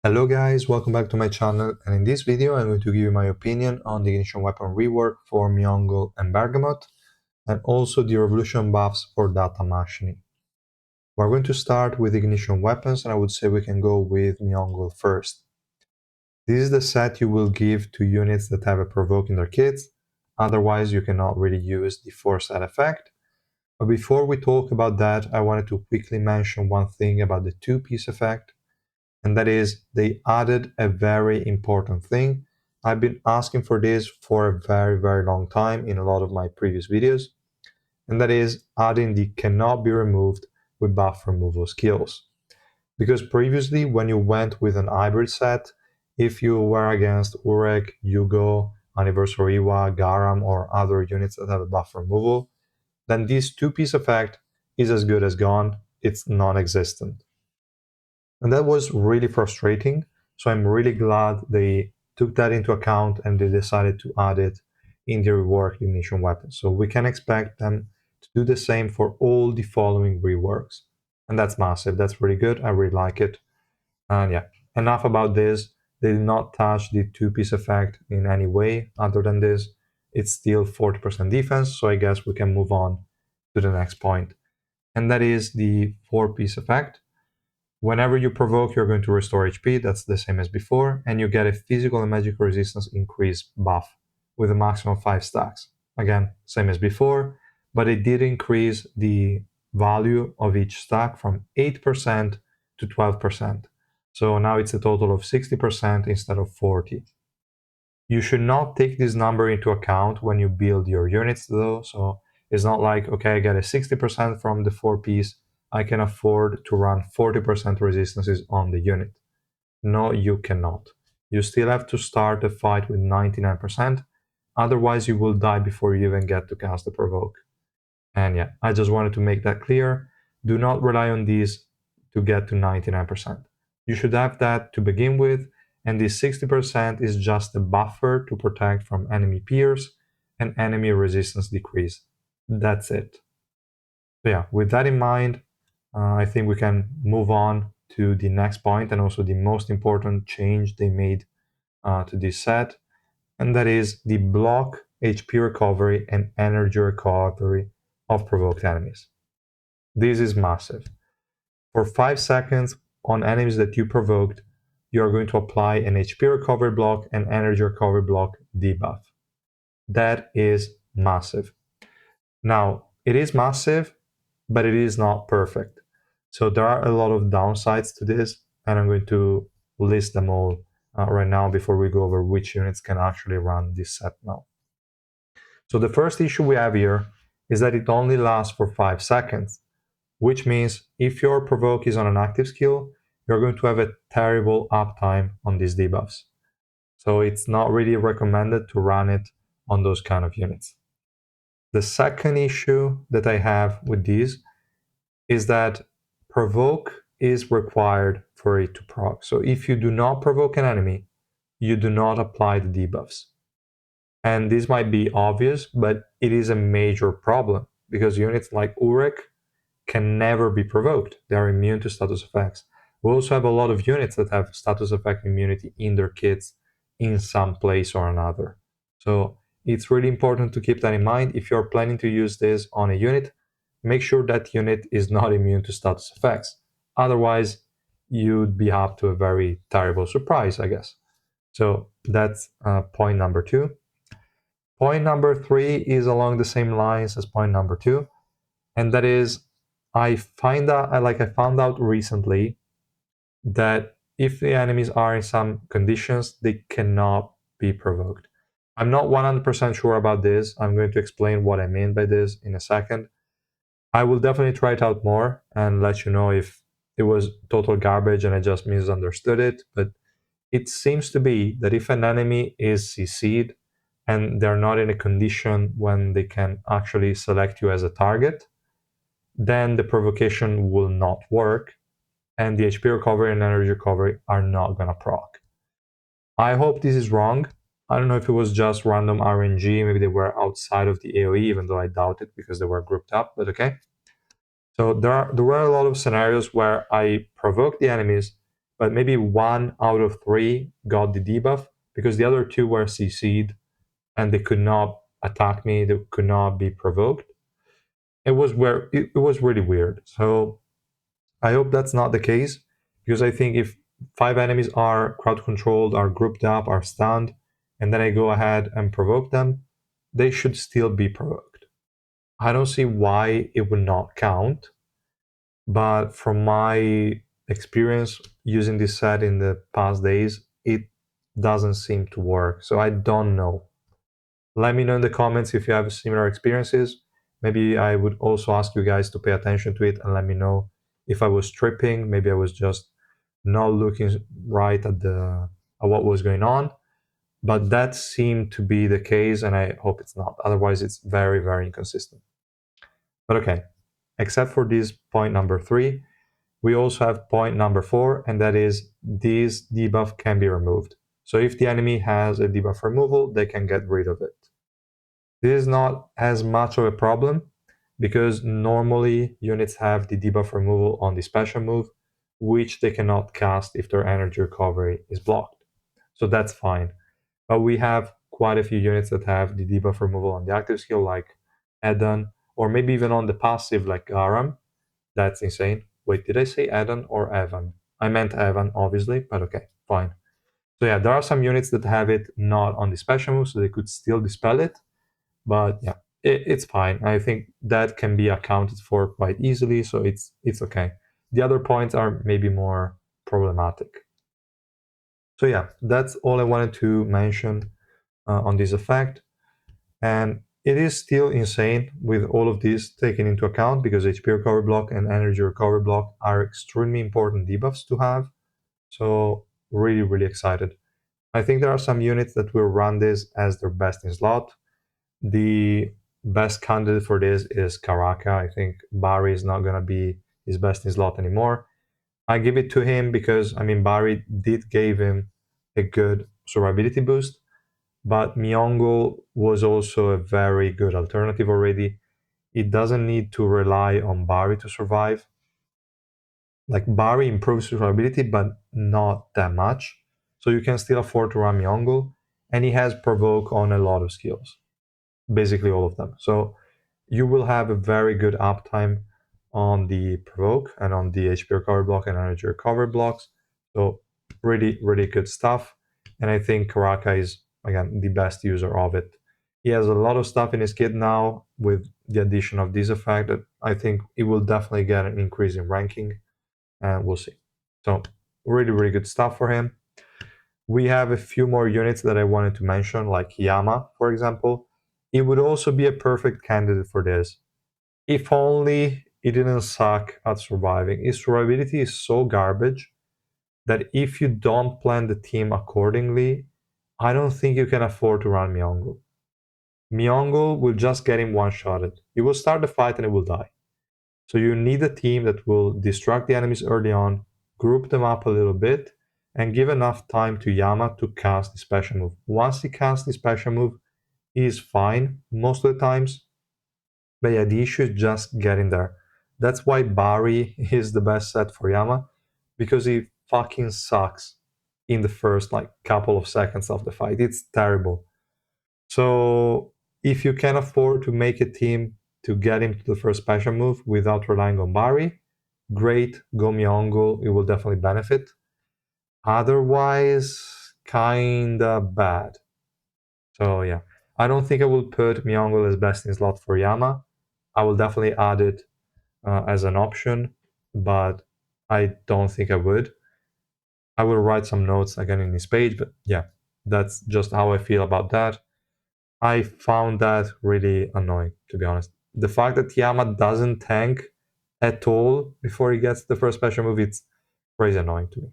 Hello guys, welcome back to my channel, and in this video I'm going to give you my opinion on the ignition weapon rework for Myeongwol and Bergamot, and also the revolution buffs for Data Mascheny. We're going to start with ignition weapons, and I would say we can go with Myeongwol first. This is the set you will give to units that have a provoke in their kits, otherwise you cannot really use the 4-set effect. But before we talk about that, I wanted to quickly mention one thing about the 2-piece effect. And that is they added a very important thing. I've been asking for this for a very long time in a lot of my previous videos, and that is adding the cannot be removed with buff removal skills. Because previously when you went with an hybrid set, if you were against Urek, Yugo, Anniversary Iwa, Garam, or other units that have a buff removal, then this 2-piece effect is as good as gone. It's non-existent. And that was really frustrating. So I'm really glad they took that into account and they decided to add it in the rework ignition weapon. So we can expect them to do the same for all the following reworks. And that's massive. That's really good. I really like it. And yeah, enough about this. They did not touch the 2-piece effect in any way other than this. It's still 40% defense. So I guess we can move on to the next point. And that is the 4-piece effect. Whenever you provoke, you're going to restore HP, that's the same as before, and you get a physical and magical resistance increase buff with a maximum of 5 stacks. Again, same as before, but it did increase the value of each stack from 8% to 12%. So now it's a total of 60% instead of 40%. You should not take this number into account when you build your units though, so it's not like, okay, I get a 60% from the 4-piece, I can afford to run 40% resistances on the unit. No, you cannot. You still have to start the fight with 99%, otherwise you will die before you even get to cast the provoke. And yeah, I just wanted to make that clear. Do not rely on these to get to 99%. You should have that to begin with, and this 60% is just a buffer to protect from enemy peers and enemy resistance decrease. That's it. So yeah, with that in mind, I think we can move on to the next point and also the most important change they made to this set, and that is the block, HP recovery, and energy recovery of provoked enemies. This is massive. For 5 seconds on enemies that you provoked, you are going to apply an HP recovery block and energy recovery block debuff. That is massive. Now, it is massive, but it is not perfect. So there are a lot of downsides to this, and I'm going to list them all right now before we go over which units can actually run this set now. So the first issue we have here is that it only lasts for 5 seconds, which means if your provoke is on an active skill, you're going to have a terrible uptime on these debuffs. So it's not really recommended to run it on those kind of units. The second issue that I have with these is that provoke is required for it to proc. So if you do not provoke an enemy, you do not apply the debuffs. And this might be obvious, but it is a major problem because units like Urek can never be provoked. They are immune to status effects. We also have a lot of units that have status effect immunity in their kits in some place or another. So it's really important to keep that in mind. If you're planning to use this on a unit, make sure that unit is not immune to status effects. Otherwise, you'd be up to a very terrible surprise, I guess. So that's point number 2. Point number 3 is along the same lines as point number 2, and that is I found out recently that if the enemies are in some conditions, they cannot be provoked. I'm not 100% sure about this. I'm going to explain what I mean by this in a second. I will definitely try it out more and let you know if it was total garbage and I just misunderstood it. But it seems to be that if an enemy is CC'd and they're not in a condition when they can actually select you as a target, then the provocation will not work and the HP recovery and energy recovery are not gonna proc. I hope this is wrong. I don't know if it was just random RNG, maybe they were outside of the AoE, even though I doubt it because they were grouped up, but okay. So there were a lot of scenarios where I provoked the enemies but maybe 1 out of 3 got the debuff because the other 2 were CC'd and they could not attack me, they could not be provoked. It was really weird. So I hope that's not the case, because I think if 5 enemies are crowd controlled, are grouped up, are stunned, and then I go ahead and provoke them, they should still be provoked. I don't see why it would not count, but from my experience using this set in the past days, it doesn't seem to work. So I don't know. Let me know in the comments if you have similar experiences. Maybe I would also ask you guys to pay attention to it and let me know if I was tripping. Maybe I was just not looking right at what was going on. But that seemed to be the case, and I hope it's not. Otherwise, it's very, very inconsistent. But okay, except for this point number 3, we also have point number 4, and that is this debuff can be removed. So if the enemy has a debuff removal, they can get rid of it. This is not as much of a problem because normally units have the debuff removal on the special move, which they cannot cast if their energy recovery is blocked. So that's fine. But we have quite a few units that have the debuff removal on the active skill, like Eden, or maybe even on the passive, like Garam. That's insane. Wait, did I say Eden or Evan? I meant Evan, obviously, but okay, fine. So yeah, there are some units that have it not on the special move, so they could still dispel it. But yeah, it's fine. I think that can be accounted for quite easily, so it's okay. The other points are maybe more problematic. So yeah, that's all I wanted to mention on this effect. And it is still insane with all of this taken into account, because HP recovery block and energy recovery block are extremely important debuffs to have. So really, really excited. I think there are some units that will run this as their best in slot. The best candidate for this is Karaka. I think Barry is not going to be his best in slot anymore. I give it to him because, I mean, Barry did give him a good survivability boost, but Myeongwol was also a very good alternative already. It doesn't need to rely on Barry to survive. Like, Barry improves survivability, but not that much. So you can still afford to run Myeongwol, and he has provoke on a lot of skills, basically all of them. So you will have a very good uptime on the provoke and on the HP recovery block and energy recovery blocks. So really, really good stuff. And I think Karaka is, again, the best user of it. He has a lot of stuff in his kit now with the addition of this effect that I think it will definitely get an increase in ranking, and we'll see. So really, really good stuff for him. We have a few more units that I wanted to mention, like Yama, for example. It would also be a perfect candidate for this. If only it didn't suck at surviving. His survivability is so garbage that if you don't plan the team accordingly, I don't think you can afford to run Myeongwol. Myeongwol will just get him one-shotted. He will start the fight and he will die. So you need a team that will distract the enemies early on, group them up a little bit, and give enough time to Yama to cast the special move. Once he casts the special move, he is fine most of the times. But yeah, the issue is just getting there. That's why Barry is the best set for Yama, because he fucking sucks in the first like couple of seconds of the fight. It's terrible. So if you can afford to make a team to get him to the first special move without relying on Barry, great, go Myeongwol, it will definitely benefit. Otherwise, kinda bad. So yeah, I don't think I will put Myeongwol as best in slot for Yama. I will definitely add it as an option, but I don't think I would. I will write some notes again in this page, but yeah, that's just how I feel about that. I found that really annoying, to be honest. The fact that Yama doesn't tank at all before he gets the first special move, it's crazy annoying to me.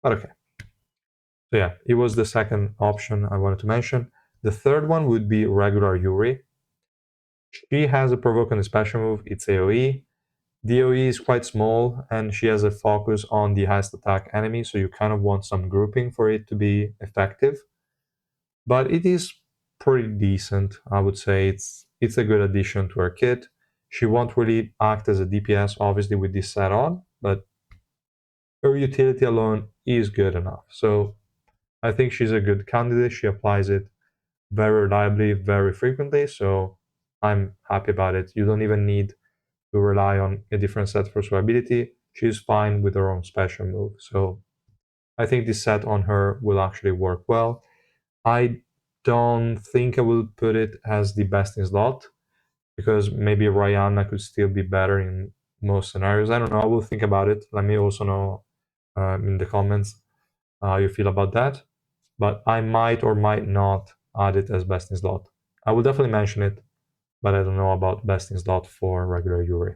But okay. So yeah, it was the second option I wanted to mention. The third one would be regular Yuri. She has a provoke on the special move, it's AoE. The AoE is quite small, and she has a focus on the highest attack enemy, so you kind of want some grouping for it to be effective. But it is pretty decent, I would say. It's a good addition to her kit. She won't really act as a DPS, obviously, with this set on, but her utility alone is good enough. So I think she's a good candidate. She applies it very reliably, very frequently. So I'm happy about it. You don't even need to rely on a different set for survivability. She's fine with her own special move. So I think this set on her will actually work well. I don't think I will put it as the best in slot because maybe Rihanna could still be better in most scenarios. I don't know. I will think about it. Let me also know in the comments how you feel about that. But I might or might not add it as best in slot. I will definitely mention it, but I don't know about best in slot for regular Yuri.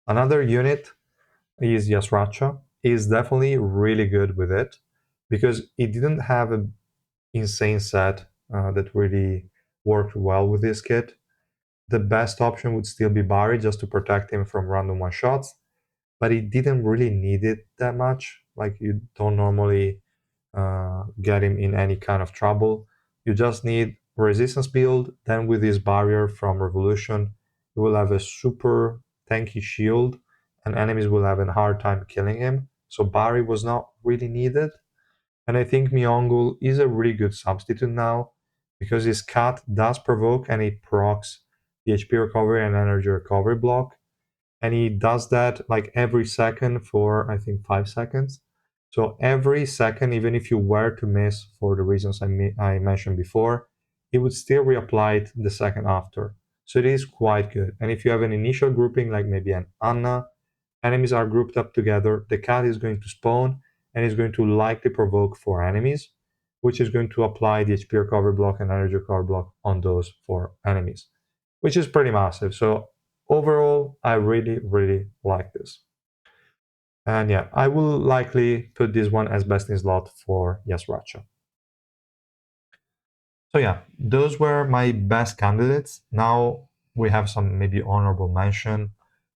Another unit is Yasracha. Is definitely really good with it because it didn't have an insane set that really worked well with this kit. The best option would still be Barry just to protect him from random one shots, but he didn't really need it that much. Like you don't normally get him in any kind of trouble. You just need resistance build. Then with this barrier from Revolution, you will have a super tanky shield, and enemies will have a hard time killing him. So Barry was not really needed. And I think Myeongwol is a really good substitute now because his cat does provoke and it procs the HP recovery and energy recovery block. And he does that like every second for I think 5 seconds. So every second, even if you were to miss for the reasons I mentioned before, it would still reapply it the second after. So it is quite good. And if you have an initial grouping like maybe an Anna, enemies are grouped up together, the cat is going to spawn and is going to likely provoke 4 enemies, which is going to apply the HP recovery block and energy recovery block on those 4 enemies, which is pretty massive. So overall, I really, really like this. And yeah, I will likely put this one as best in slot for Yasracha. So yeah, those were my best candidates. Now we have some maybe honorable mention.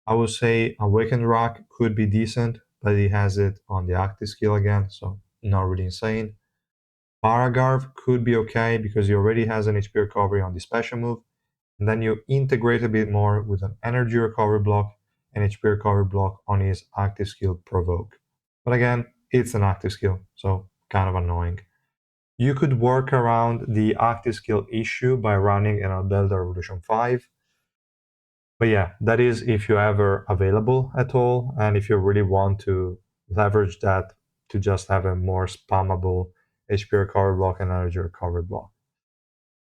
I would say Awakened Rock could be decent, but he has it on the active skill again, so not really insane. Paragarv could be okay because he already has an HP recovery on the special move, and then you integrate a bit more with an energy recovery block and HP recovery block on his active skill Provoke. But again, it's an active skill, so kind of annoying. You could work around the active skill issue by running an Albedo Revolution 5. But yeah, that is if you're ever available at all, and if you really want to leverage that to just have a more spammable HP recovery block and energy recovery block.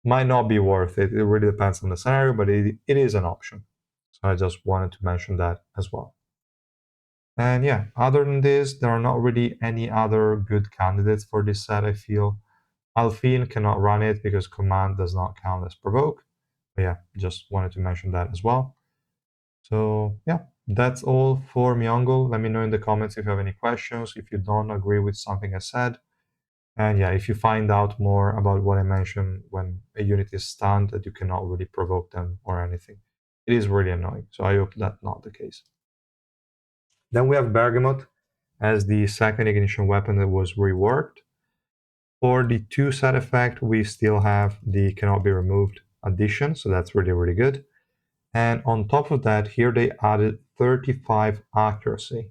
Might not be worth it. It really depends on the scenario, but it is an option. So I just wanted to mention that as well. And yeah, other than this, there are not really any other good candidates for this set, I feel. Alfine cannot run it because command does not count as provoke. But yeah, just wanted to mention that as well. So yeah, that's all for Myeongwol. Let me know in the comments if you have any questions, if you don't agree with something I said. And yeah, if you find out more about what I mentioned when a unit is stunned that you cannot really provoke them or anything. It is really annoying. So I hope that's not the case. Then we have Bergamot as the second ignition weapon that was reworked. For the 2 side effect, we still have the cannot be removed addition, so that's really, really good. And on top of that, here they added 35 accuracy.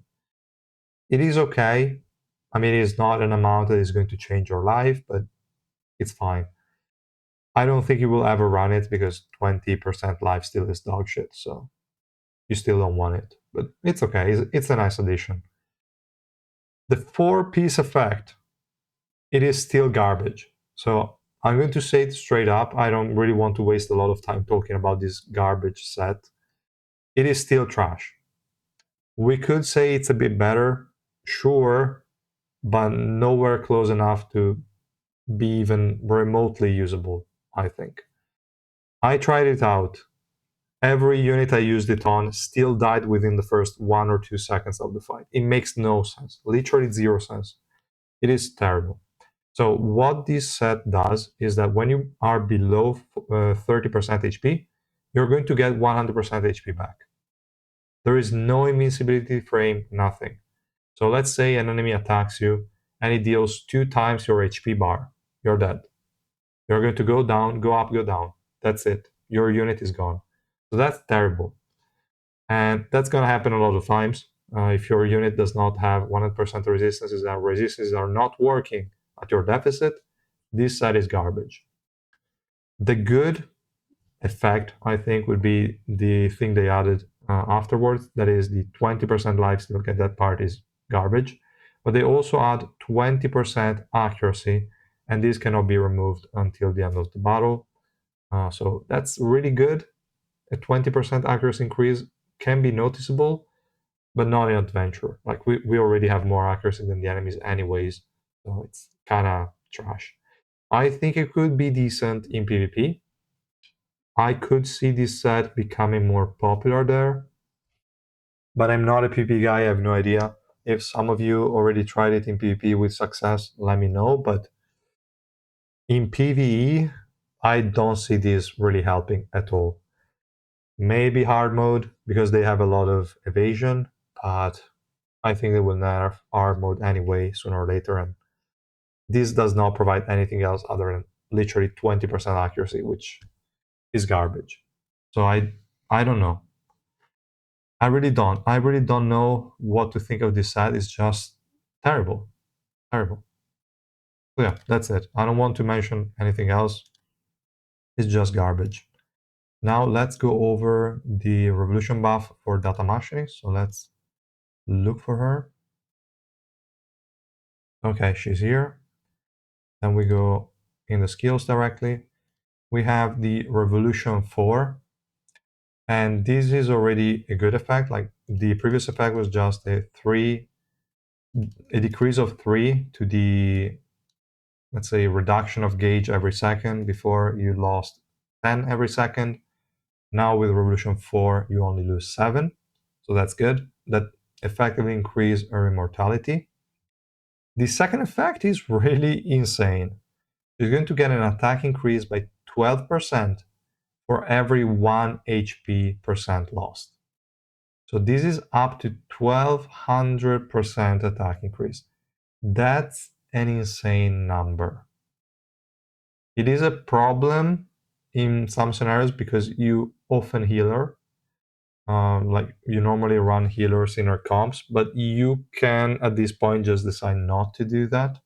It is okay. I mean, it is not an amount that is going to change your life, but it's fine. I don't think you will ever run it because 20% life steal is dog shit, so you still don't want it. But it's okay. It's a nice addition. The 4-piece effect, it is still garbage. So I'm going to say it straight up. I don't really want to waste a lot of time talking about this garbage set. It is still trash. We could say it's a bit better, sure, but nowhere close enough to be even remotely usable, I think. I tried it out. Every unit I used it on still died within the first 1 or 2 seconds of the fight. It makes no sense. Literally 0 sense. It is terrible. So what this set does is that when you are below 30% HP, you're going to get 100% HP back. There is no invincibility frame, nothing. So let's say an enemy attacks you and it deals 2 times your HP bar. You're dead. You're going to go down, go up, go down. That's it. Your unit is gone. So that's terrible. And that's going to happen a lot of times. if your unit does not have 100% resistances and resistances are not working at your deficit, this set is garbage. The good effect, I think, would be the thing they added afterwards. That is the 20% lifesteal. Okay, that part is garbage. But they also add 20% accuracy, and this cannot be removed until the end of the battle. So that's really good. A 20% accuracy increase can be noticeable, but not in adventure. Like we already have more accuracy than the enemies anyways, so it's kind of trash. I think it could be decent in PvP. I could see this set becoming more popular there, but I'm not a PvP guy. I have no idea. If some of you already tried it in PvP with success, let me know. But in PvE, I don't see this really helping at all. Maybe hard mode because they have a lot of evasion, but I think they will nerf hard mode anyway sooner or later, and this does not provide anything else other than literally 20% accuracy, which is garbage. So I don't know. I really don't. I really don't know what to think of this set. It's just terrible. Terrible. So yeah, that's it. I don't want to mention anything else. It's just garbage. Now let's go over the revolution buff for Data Mascheny. So let's look for her. Okay, she's here. Then we go in the skills directly. We have the Revolution 4. And this is already a good effect. Like the previous effect was just a decrease of 3 to the, let's say, reduction of gauge every second. Before you lost 10 every second. Now with Revolution 4, you only lose 7. So that's good. That effectively increased her immortality. The second effect is really insane. You're going to get an attack increase by 12% for every 1 HP percent lost. So this is up to 1200% attack increase. That's an insane number. It is a problem in some scenarios because you often heal her. Like you normally run healers in her comps, but you can at this point just decide not to do that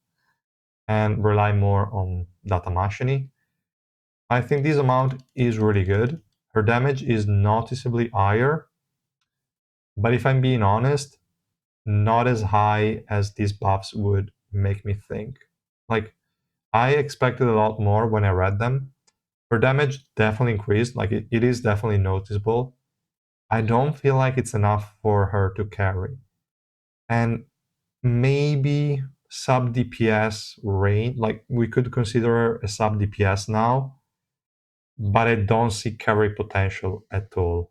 and rely more on Data Mascheny. I think this amount is really good. Her damage is noticeably higher, but if I'm being honest, not as high as these buffs would make me think. Like, I expected a lot more when I read them. Her damage definitely increased, like it is definitely noticeable. I don't feel like it's enough for her to carry. And maybe sub DPS range, like we could consider her a sub DPS now, but I don't see carry potential at all.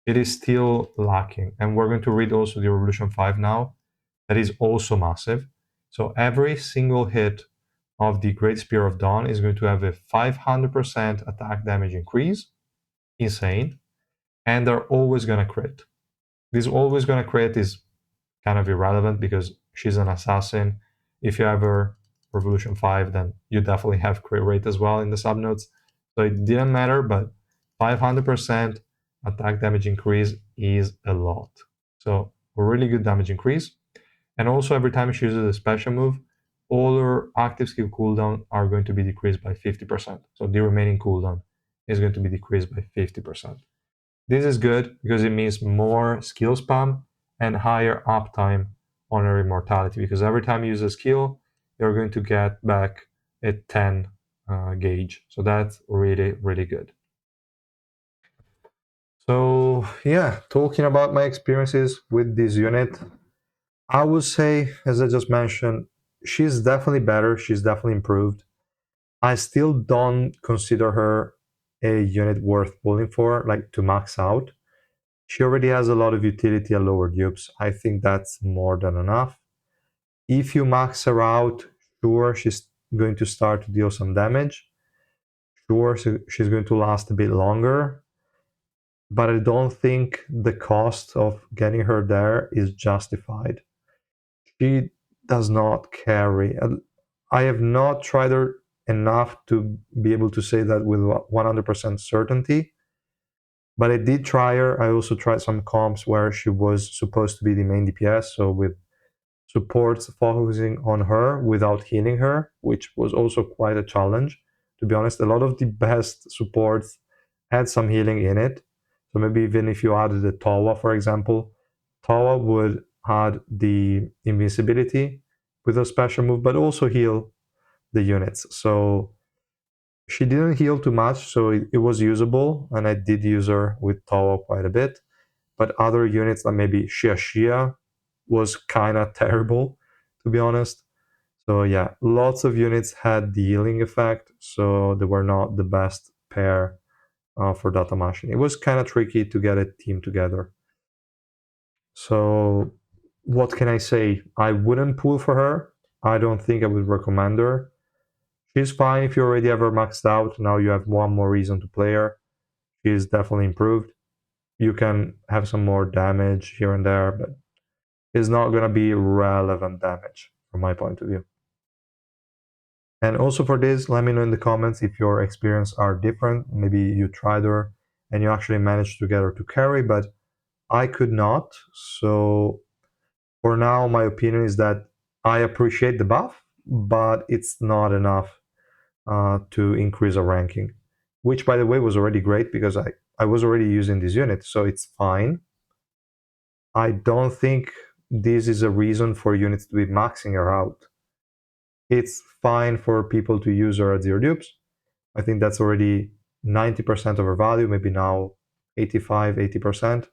It is still lacking. And we're going to read also the Revolution 5 now. That is also massive. So every single hit of the Great Spear of Dawn is going to have a 500% attack damage increase. Insane. And they're always going to crit. This always going to crit is kind of irrelevant because she's an assassin. If you ever Revolution 5, then you definitely have crit rate as well in the subnotes. So it didn't matter, but 500% attack damage increase is a lot. So a really good damage increase. And also every time she uses a special move, all her active skill cooldown are going to be decreased by 50%. So the remaining cooldown is going to be decreased by 50%. This is good because it means more skill spam and higher uptime on her immortality, because every time you use a skill, you're going to get back a 10 gauge. So that's really, really good. So yeah, talking about my experiences with this unit, I would say, as I just mentioned, she's definitely better. She's definitely improved. I still don't consider her a unit worth pulling for, like to max out. She already has a lot of utility at lower dupes. I think that's more than enough. If you max her out, sure, she's going to start to deal some damage. Sure, she's going to last a bit longer. But I don't think the cost of getting her there is justified. She does not carry. I have not tried her enough to be able to say that with 100% certainty. But I did try her. I also tried some comps where she was supposed to be the main DPS, so with supports focusing on her without healing her, which was also quite a challenge. To be honest, a lot of the best supports had some healing in it. So maybe even if you added a Tawa, for example, Tawa would add the invincibility with a special move, but also heal the units. So she didn't heal too much, so it was usable, and I did use her with Tawa quite a bit. But other units like maybe Shia was kind of terrible, to be honest. So yeah, lots of units had the healing effect, so they were not the best pair for Data Machine. It was kind of tricky to get a team together. So what can I say? I wouldn't pull for her. I don't think I would recommend her. She's fine if you already have her maxed out. Now you have one more reason to play her. She's definitely improved. You can have some more damage here and there, but it's not going to be relevant damage from my point of view. And also for this, let me know in the comments if your experience are different. Maybe you tried her and you actually managed to get her to carry, but I could not. So for now, my opinion is that I appreciate the buff, but it's not enough to increase a ranking, which by the way was already great because I was already using this unit, so it's fine. I don't think this is a reason for units to be maxing her out. It's fine for people to use her at zero dupes. I think that's already 90% of her value, maybe now 85, 80%,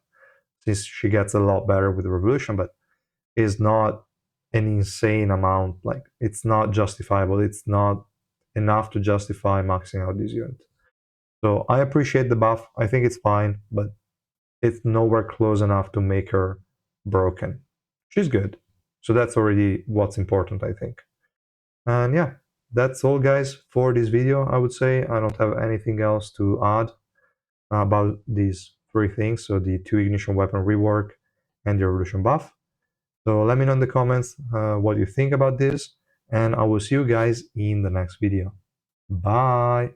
since she gets a lot better with Revolution, but is not an insane amount. Like, it's not justifiable. It's not enough to justify maxing out this unit. So I appreciate the buff. I think it's fine, but it's nowhere close enough to make her broken. She's good. So that's already what's important, I think. And yeah, that's all, guys, for this video, I would say. I don't have anything else to add about these three things. So the 2 ignition weapon rework and the evolution buff. So let me know in the comments what you think about this. And I will see you guys in the next video. Bye!